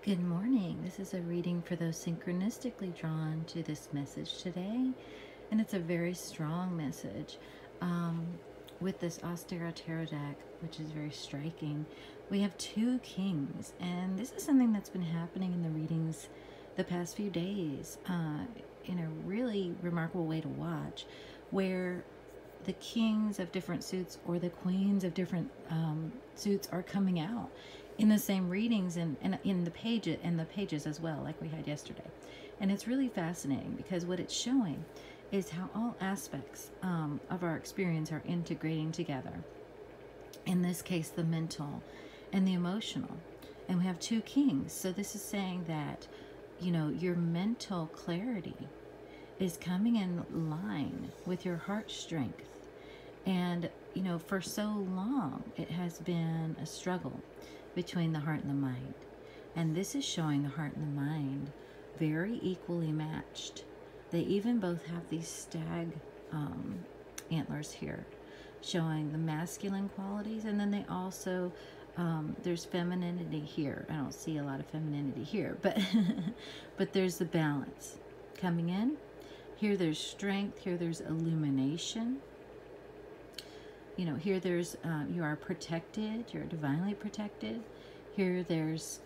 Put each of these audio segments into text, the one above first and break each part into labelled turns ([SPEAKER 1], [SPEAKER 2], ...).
[SPEAKER 1] Good morning. This is a reading for those synchronistically drawn to this message today. And it's a very strong message. With this Ostera Tarot deck, which is very striking, we have two kings. And this is something that's been happening in the readings the past few days in a really remarkable way to watch, where the kings of different suits or the queens of different suits are coming out in the same readings and in the pages as well, like we had yesterday. And it's really fascinating because what it's showing is how all aspects of our experience are integrating together. In this case, the mental and the emotional. And we have two kings. So this is saying that, you know, your mental clarity is coming in line with your heart strength. And, you know, for so long, it has been a struggle between the heart and the mind. And this is showing the heart and the mind very equally matched. They even both have these stag antlers here, showing the masculine qualities. And then they also, there's femininity here. I don't see a lot of femininity here, but, but there's the balance coming in. Here there's strength, here there's illumination. You know, here there's, you are protected, you're divinely protected. Here there's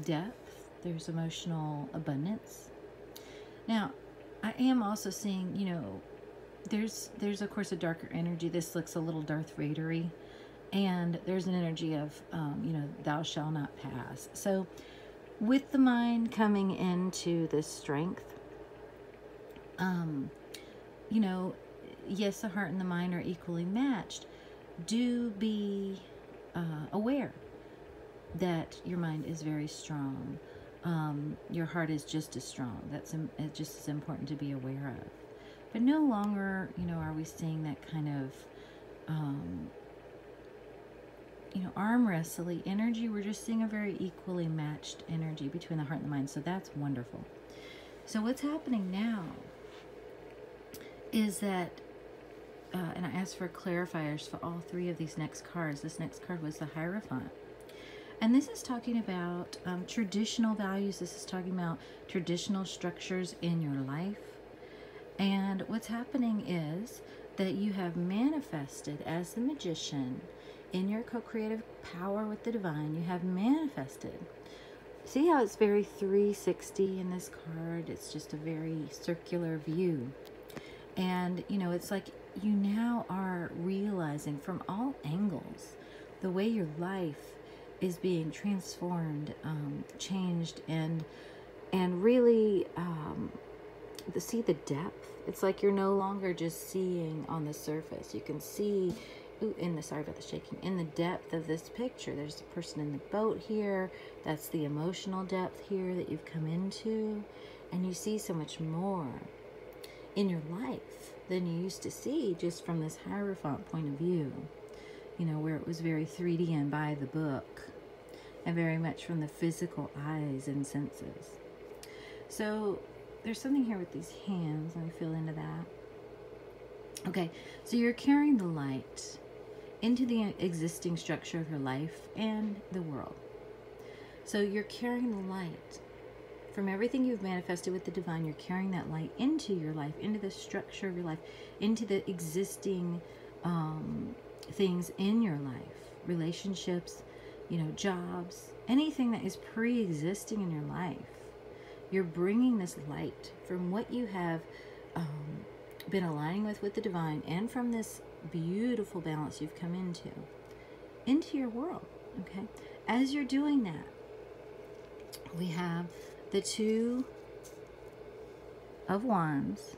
[SPEAKER 1] depth, there's emotional abundance. Now, I am also seeing, you know, there's of course a darker energy. This looks a little Darth Vader-y. And there's an energy of, you know, thou shalt not pass. So with the mind coming into this strength, you know, yes, the heart and the mind are equally matched. Do be aware that your mind is very strong. Your heart is just as strong. That's just as important to be aware of. But no longer, you know, are we seeing that kind of, you know, arm wrestling energy. We're just seeing a very equally matched energy between the heart and the mind. So that's wonderful. So what's happening now is that, and I asked for clarifiers for all three of these next cards. This next card was the Hierophant. And this is talking about traditional values. This is talking about traditional structures in your life. And what's happening is that you have manifested as the magician in your co-creative power with the divine. You have manifested. See how it's very 360 in this card? It's just a very circular view. And, you know, it's like you now are realizing from all angles the way your life is being transformed, changed, and really see the depth. It's like you're no longer just seeing on the surface. You can see, sorry about the shaking, in the depth of this picture. There's a person in the boat here. That's the emotional depth here that you've come into. And you see so much more in your life than you used to see just from this Hierophant point of view, you know, where it was very 3D and by the book and very much from the physical eyes and senses. So there's something here with these hands. Let me feel into that. Okay, so you're carrying the light into the existing structure of your life and the world. So you're carrying the light from everything you've manifested with the divine. You're carrying that light into your life, into the structure of your life, into the existing things in your life, relationships, you know, jobs, anything that is pre-existing in your life. You're bringing this light from what you have been aligning with the divine, and from this beautiful balance you've come into your world. Okay, as you're doing that, we have the Two of Wands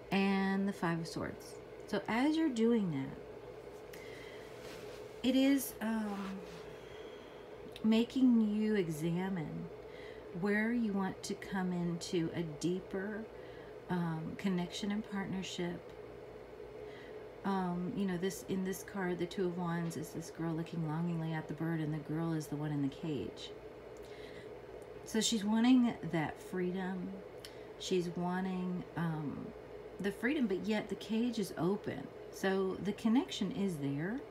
[SPEAKER 1] and the Five of Swords. So as you're doing that, it is making you examine where you want to come into a deeper connection and partnership. You know, in this card, the Two of Wands is this girl looking longingly at the bird, and the girl is the one in the cage. So she's wanting that freedom. She's wanting the freedom, but yet the cage is open. So the connection is there,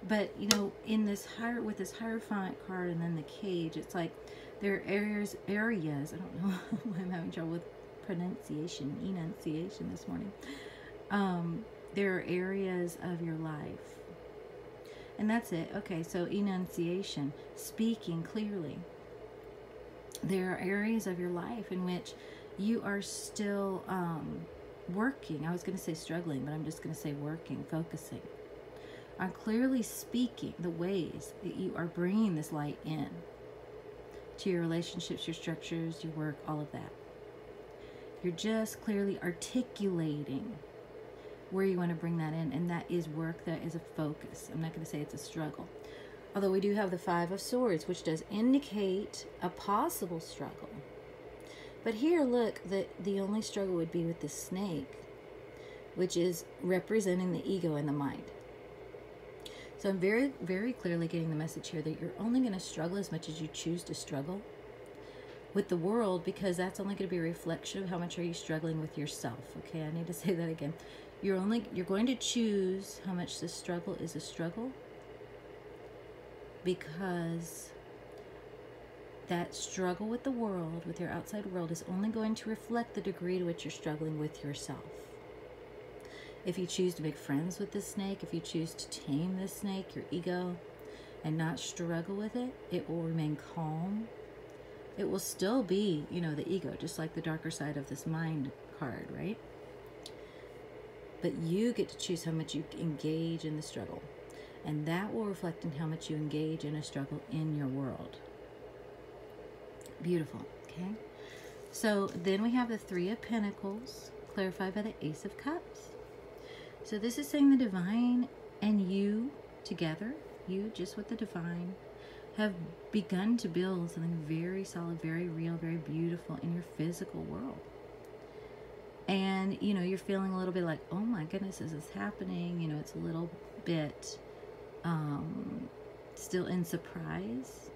[SPEAKER 1] But, you know, in this with this Hierophant card and then the cage, it's like There are areas, I don't know why I'm having trouble with enunciation this morning. There are areas of your life. And that's it. Okay, so enunciation, speaking clearly. There are areas of your life in which you are still working. I was going to say struggling, but I'm just going to say working, focusing on clearly speaking the ways that you are bringing this light in to your relationships, your structures, your work, all of that. You're just clearly articulating where you want to bring that in, and that is work, that is a focus. I'm not going to say it's a struggle. Although we do have the Five of Swords, which does indicate a possible struggle. But here, look, the only struggle would be with the snake, which is representing the ego and the mind. So I'm very, very clearly getting the message here that you're only going to struggle as much as you choose to struggle with the world, because that's only going to be a reflection of how much are you struggling with yourself. Okay, I need to say that again. You're going to choose how much the struggle is a struggle, because that struggle with the world, with your outside world, is only going to reflect the degree to which you're struggling with yourself. If you choose to make friends with the snake, if you choose to tame the snake, your ego, and not struggle with it, it will remain calm. It will still be, the ego, just like the darker side of this mind card, right? But you get to choose how much you engage in the struggle. And that will reflect in how much you engage in a struggle in your world. Beautiful, okay? So then we have the Three of Pentacles, clarified by the Ace of Cups. So this is saying the divine and you together, you just with the divine, have begun to build something very solid, very real, very beautiful in your physical world. And, you're feeling a little bit like, oh my goodness, is this happening? It's a little bit still in surprise,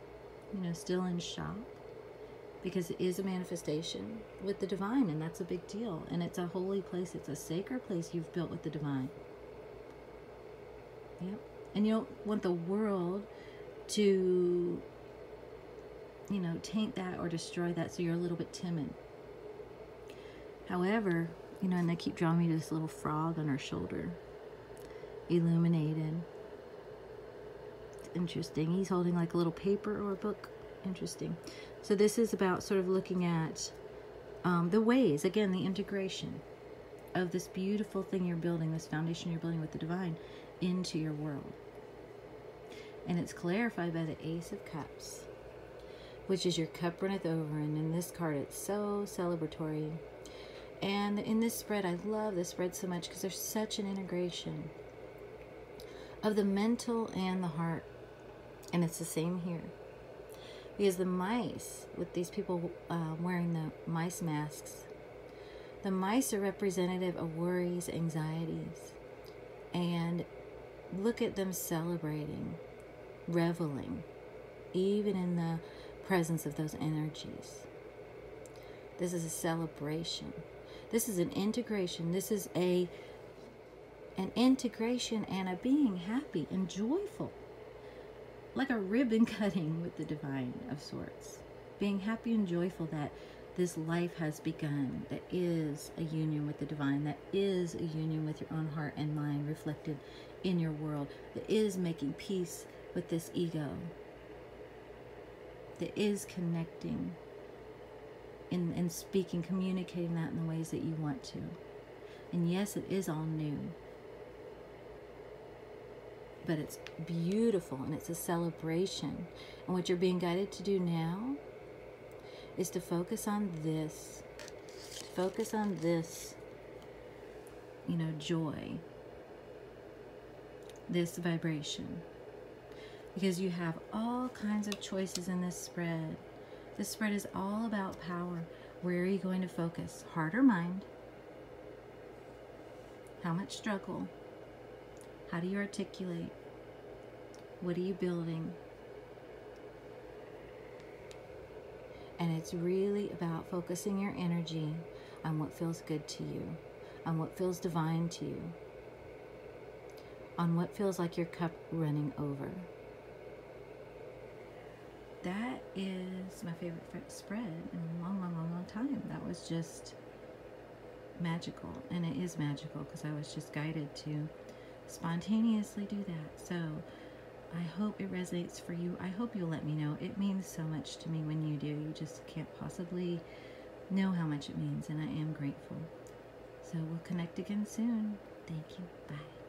[SPEAKER 1] still in shock, because it is a manifestation with the divine, and that's a big deal. And it's a holy place, it's a sacred place you've built with the divine. Yep. And you don't want the world to, taint that or destroy that, so you're a little bit timid. However, and they keep drawing me to this little frog on her shoulder, illuminated. It's interesting. He's holding like a little paper or a book. Interesting. So this is about sort of looking at the ways, again, the integration of this beautiful thing you're building, this foundation you're building with the divine, into your world. And it's clarified by the Ace of Cups, which is your cup runneth over. And in this card, it's so celebratory. And in this spread, I love this spread so much because there's such an integration of the mental and the heart. And it's the same here. Because the mice, with these people wearing the mice masks, the mice are representative of worries, anxieties. And look at them celebrating, reveling, even in the presence of those energies. This is a celebration. This is an integration. This is an integration and a being happy and joyful. Like a ribbon cutting with the divine of sorts. Being happy and joyful that this life has begun. That is a union with the divine. That is a union with your own heart and mind reflected in your world. That is making peace with this ego. That is connecting and speaking, communicating that in the ways that you want to. And yes, it is all new. But it's beautiful and it's a celebration. And what you're being guided to do now is to focus on this. Focus on this, joy. This vibration. Because you have all kinds of choices in this spread. This spread is all about power. Where are you going to focus? Heart or mind? How much struggle? How do you articulate? What are you building? And it's really about focusing your energy on what feels good to you, on what feels divine to you, on what feels like your cup running over. that is my favorite spread in a long, long, long, long time. That was just magical, and it is magical because I was just guided to spontaneously do that. So I hope it resonates for you. I hope you'll let me know. It means so much to me when you do. You just can't possibly know how much it means, and I am grateful. So we'll connect again soon. Thank you. Bye.